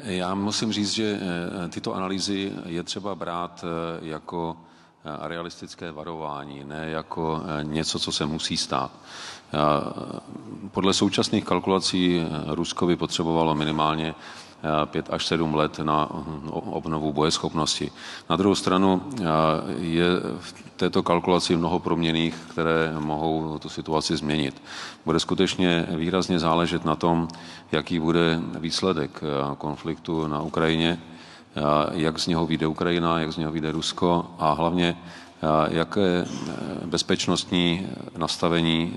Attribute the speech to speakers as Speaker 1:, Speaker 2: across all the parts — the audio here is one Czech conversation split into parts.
Speaker 1: Já musím říct, že tyto analýzy je třeba brát jako realistické varování, ne jako něco, co se musí stát. Podle současných kalkulací Rusko by potřebovalo minimálně 5 až 7 let na obnovu bojeschopnosti. Na druhou stranu je v této kalkulaci mnoho proměnných, které mohou tu situaci změnit. Bude skutečně výrazně záležet na tom, jaký bude výsledek konfliktu na Ukrajině, jak z něho vyjde Ukrajina, jak z něho vyjde Rusko a hlavně jaké bezpečnostní nastavení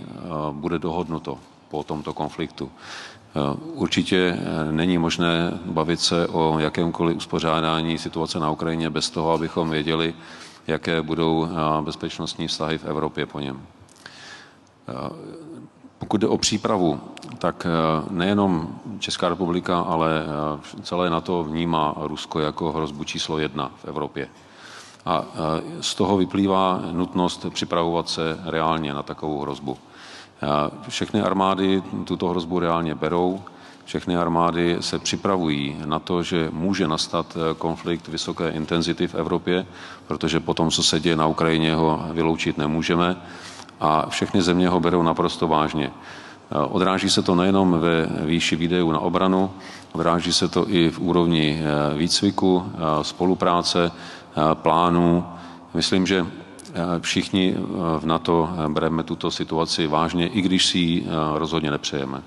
Speaker 1: bude dohodnuto po tomto konfliktu. Určitě není možné bavit se o jakémkoliv uspořádání situace na Ukrajině bez toho, abychom věděli, jaké budou bezpečnostní vztahy v Evropě po něm. Pokud jde o přípravu, tak nejenom Česká republika, ale celé NATO vnímá Rusko jako hrozbu číslo 1 v Evropě. A z toho vyplývá nutnost připravovat se reálně na takovou hrozbu. Všechny armády tuto hrozbu reálně berou, všechny armády se připravují na to, že může nastat konflikt vysoké intenzity v Evropě, protože po tom, co se děje na Ukrajině, ho vyloučit nemůžeme a všechny země ho berou naprosto vážně. Odráží se to nejenom ve výši výdajů na obranu, odráží se to i v úrovni výcviku, spolupráce, plánů. Myslím, že všichni v NATO bereme tuto situaci vážně, i když si ji rozhodně nepřejeme.